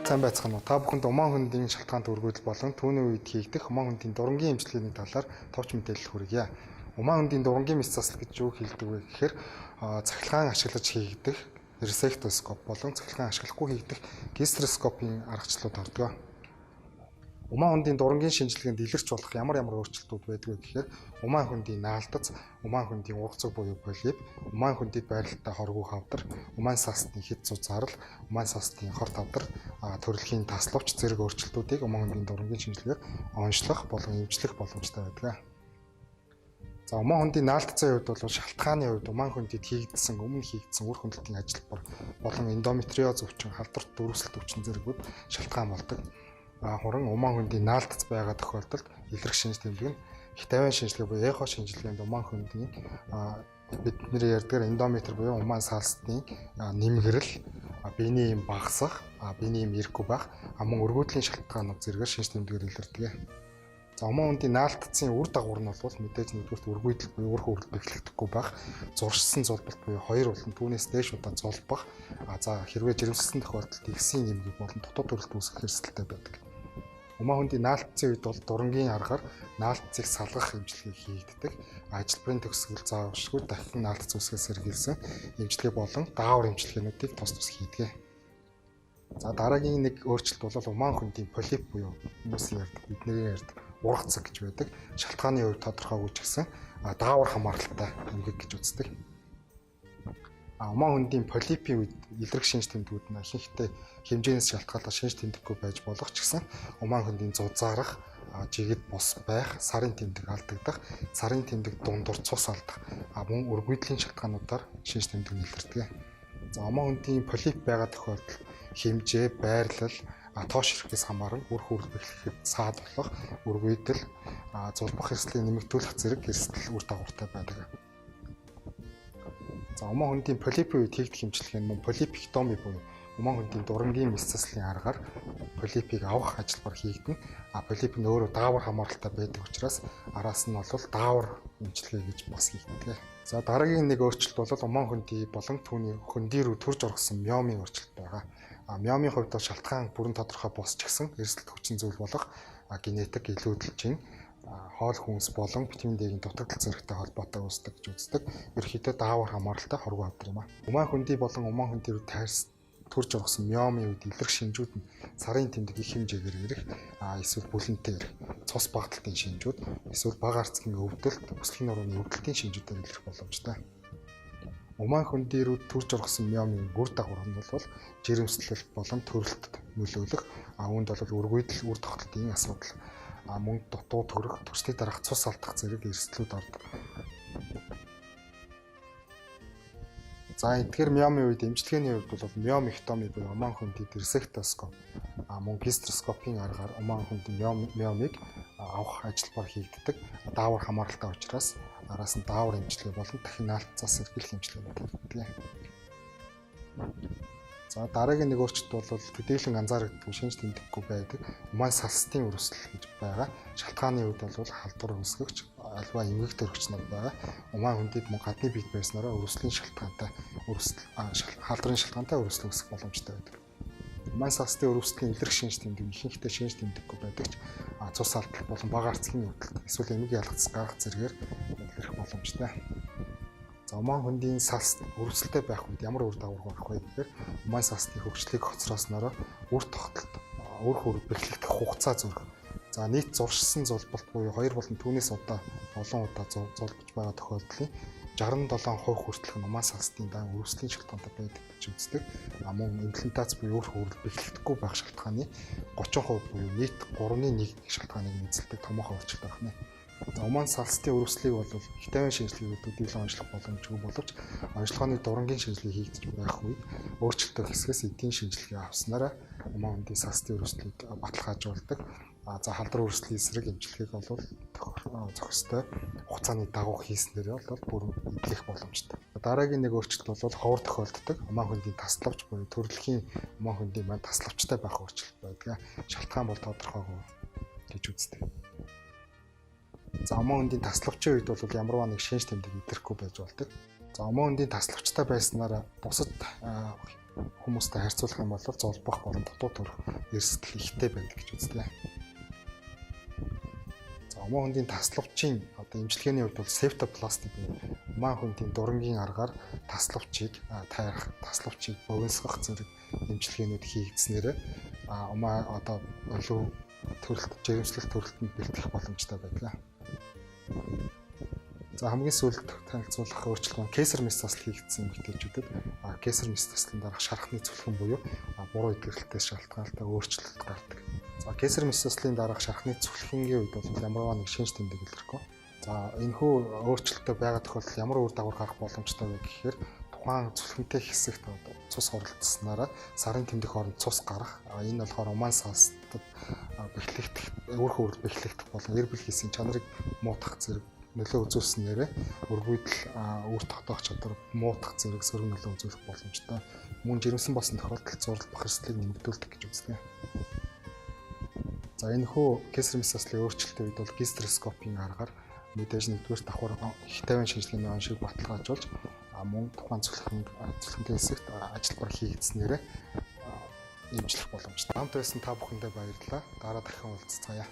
Сайн байцгаана уу? Та бүхэнд Умаан хөндийн шалтгаан төргүүдэл болон түүний үед хийгдэх Умаан хөндийн дурангийн эмчилгээний талаар товч мэдээлэл хүргье. Умаан хөндийн дурангийн мэс засал гэж юу хэлдэг вэ гэхээр цахилгаан ашиглаж хийгдэх ресектоскоп болон цахилгаан ашиглахгүй хийгдэх гистероскопийн аргачлалууд ордог. Умаан хөндийн дурангийн шинжилгээнд илэрч болох ямар өөрчлөлтүүд байдг вэ гэхээр умаан хөндийн наалдац, умаан хөндийн ургацэг буюу полип, умаан хөндөд байралтай хоргүй хавдар, умаан сасны хэд цуц зарал, умаан сасны хор тавдар, төрөлхийн таславч зэрэг өөрчлөлтүүдийг умаан хөндийн дурангийн шинжилгээр онцлох болон эмчлэх боломжтой байдаг. За умаан хөндийн наалдцын хувьд бол шалтгааны хувьд умаан хөндөд өмнө хийгдсэн үр хөндлөлтийн ажилбар болон эндометриоз өвчин, халдварт дөрвөсөлт өвчин зэрэгүүд шалтгаан болдог. Хуран умаан хөндийн наалдц байгаа тохиолдолд илрэх шинж тэмдэг нь их тавиан шинжилгээ буюу эхо шинжилгээнд умаан хөндийн бидний ярьдгаар эндометр буюу умаан сасны нэмгэрэл, биений юм багасах, биений юм ирэхгүй байх, мөн өргөдлийн шалтгаанууд зэрэгээр шинж тэмдгээр илэрдэг. За умаан хөндийн наалдцын үр дагавар нь бол мэдээж нэгдүгээр өргөдөл буюу үр хөврөл бэхлэгдэхгүй байх, зуршсан зулбалт буюу хоёр болон түүнээс дээш удаа зулбах, за хэрвээ жирэмсэлсэн тохиолдолд ихсийн нэмгийг болон дотоод төрөлт үүсгэх эрсдэлтэй байдаг. Умаан хөндийн наалдцын үед бол дурангийн аргаар наалдцыг салгах эмчилгээ хийгддэг. Ажилбарын төгсгөл заавалшгүй дахин наалдц үүсгээс сэргийлсэн эмчилгээ болон даавар эмчилгээнүүдийг тус хийдэг. За дараагийн нэг өөрчлөлт бол умаан хөндийн полип буюу хүмүүсийн ярьдаг бидний ярьдаг ургацэг гэж байдаг. Шалтгааны хувьд тодорхойгүй ч гэсэн даавар хамааралтай эмгэг гэж үздэг. Умаан хөндийн полипийн үед илрэх шинж тэмдгүүд нь ихэнхдээ хэмжээнээс шалтгаалаад шинж тэмдэггүй байж болох ч гэсэн умаан хөндийн зузаарах, жигэд бус байх, сарын тэмдэг алдагдах, сарын тэмдэг дундуур цус алдах, мөн өргөдлийн шалтгаануудаар шинж тэмдэг нь илэрдэг. За умаан хөндийн полип байгаа тохиолдолд хэмжээ, байрлал, тоош ирэхээс хамааран үр хөврөл бэхлэхэд саад болох, өргөдөл, зулбах эрсдлийг нэмэгдүүлэх зэрэг эрсдэл үр дагавартай байдаг. За умаан хөндийн полипийн үед хийгдэх эмчилгээ нь полипэктоми буюу умаан хөндийн дурангийн мэс заслын аргаар полипийг авах ажилбар хийгдэнэ. Полип нь өөрөө даавар хамааралтай байдаг учраас араас нь бол даавар эмчилгээ гэж бас хийгддэг. За дараагийн нэг өөрчлөлт бол умаан хөндий болон түүний хөндий рүү төрж орсон миомын өөрчлөлт байгаа. Миомын хувьд шалтгаан бүрэн тодорхой босч гисэн эрсдэлт хүчин зүйл болох генетик илүүдэлжин хоол хүнс болон витамин D-ийн дутагдал зэрэгтэй холбоотой үүсдэг гэж үздэг. Ерөнхийдөө даавар хамааралтай хоргүй хавдар юм. Умаан хөндий болон умаан хөндий рүү төрж орсон миомын үед илрэх шинжүүд нь сарын тэмдэг их хэмжээгээр ирэх, эсвэл бүлэнтэй ирэх, цус багталтын шинжүүд, эсвэл бага арцгийн өвдөлт, бүсгийн нурууны өвдөлтийн шинжүүдээр илрэх боломжтой. Умаан хөндий рүү төрж орсон миомын үр дагавар нь бол жирэмслэл болон төрөлтөд нөлөөлөх, үүнд бол өргөдөл, үр тогтолтын асуудал, мөн дутуу төрөх, төслийн дараах цус алдах зэрэг эрсдлүүд ордог. За эдгээр миомын үед эмчилгээний хувьд бол миомэктоми буюу умаан хөндийн ресектоскоп, мөн гистероскопийн аргаар умаан хөндийн миомыг авах ажилбар хийгддэг. Даавар хамааралтай учраас араас нь даавар эмчилгээ болон дахин наалдцаас сэргийлэх эмчилгээнүүд хийгддэг. За дараагийн нэг өөрчлөлт бол төдийлөн анзаарэгддэг шинж тэмдэггүй байдаг умаан сасны өрсөлдөл гэж байгаа. Шалтгааны үед бол халдвар үүсгэгч, альва эмгэг төрөгч нар байгаа. Умаан хөндөд мөн гадны биед байснараа өрсөлдөлийн шалтгаантай халдварын шалтгаантай өрсөлдөл үүсэх боломжтой байдаг. Умаан сасны өрсөлдөлийн илрэх шинж тэмдэг ихэнхдээ шинж тэмдэггүй байдаг ч цус алдал болон бага арцгийн өвдөлт эсвэл эмгэг ялгц гарах зэргээр илрэх боломжтой. Умаан хөндийн сас өрсөлдөй байх үед ямар үр дагавар гарах вэ гэхээр умаан сасны хөгжлийг хоцроосноор үр тогтолт, үр хөврөл бэхлэгдэх хугацаа зөрөх. За нийт зуршсан зулбалт буюу 2 болон түүнээс олон удаа зулбж байгаа тохиолдлын 67% хүртэлх нь умаан сасны дан өрсөлдөлийн шалтгаантай байдаг гэж үздэг. Мөн имплантац буюу үр хөврөл бэхлэгдэхгүй байх шалтгааны 30% буюу нийт 3.1 шалтгааныг эзэлдэг томоохон өөрчлөлт байна. Умаан сасны өрсөлдлийг бол их тавиан шинжилгээнүүд төдийлөн онцлох боломжгүй боловч онцлогооны дурангийн шинжилгээ хийгдэж байх үед өөрчлөлтөө хэсгээс эдийн шинжилгээ авснараа умаан хөндийн сасны өрсөлдлийг баталгаажуулдаг. За халдвар өрсөлдөлийн эсрэг эмчилгээг бол зохистой хугацааны дагуу хийснээр бол бүр эдлэх боломжтой. Дараагийн нэг өөрчлөлт бол ховор тохиолддог умаан хөндийн таславч буюу төрөлхийн умаан хөндийн маань таславчтай байх өөрчлөлт байдаг. Шалтгаан бол тодорхойгүй гэж үздэг. За умаан хөндийн таславчийн үед бол ямарваа нэг шинж тэмдэг илэрхгүй байж болдог. За умаан хөндийн таславчтай байснараа бусад хүмүүстэй харьцуулах юм бол золбох болон дутуу төрөх эрсдэл ихтэй байдаг гэж үздэг. За умаа хөндийн таславчийн одоо эмчилгээний хувьд бол септопластик буюу умаа хөндийн дурангийн аргаар таславчийг тайрах, таславчийг богиносгох зэрэг эмчилгээнүүд хийгдснээр умаа одоо илүү төрөлт, жирэмслэх төрөлтөнд бэлтгэх боломжтой байдаг. За хамгийн сүүлд танилцуулах өөрчлөлт нь кесар мэс засал хийгдсэн эмэгтэйчүүдэд кесар мэс заслын дараах шархны цүлхэн буюу буруу эдгэрэлтээс шалтгаалтай өөрчлөлт гардаг. За кесар мэс заслын дараах шархны цүлхэнгийн үед бол ямарваа нэг шинж тэмдэг илэрхгүй. За энэхүү өөрчлөлтөд байгаа тохиолдолд ямар үр дагавар гарах боломжтой вэ гэхээр тухайн цүлхэнтэй хэсэгт цус оролцснараа сарын тэмдэх хооронд цус гарах. Энэ болохоор умаан саастад бэхлэгдэх, үр хөврөл бэхлэгдэх болон эр бэлхийсийн чанарыг муутгах зэрэг нөлөө үзүүлснээр өргүйдэл үр тогтоох чадвар муутгах зэрэг сөрөг нөлөө үзүүлэх боломжтой. Мөн жирэмсэн болсон тохиолдолд зурлах эрсдлийг нэмэгдүүлдэг гэж үздэг. За энэ хүү кесар мэс заслын өөрчлөлтийн үед бол гистероскопийн аргаар мэдээж нэгдүгээр давхар их тавийн шинжилгээний оншийг баталгаажуулж мөн тухайн цүлхэнтэй хэсэгт ажилбар хийгдснээр эмчлэх боломжтой. Хамт байсан та бүхэндээ баярлалаа. Дараа дахин уулзцаая.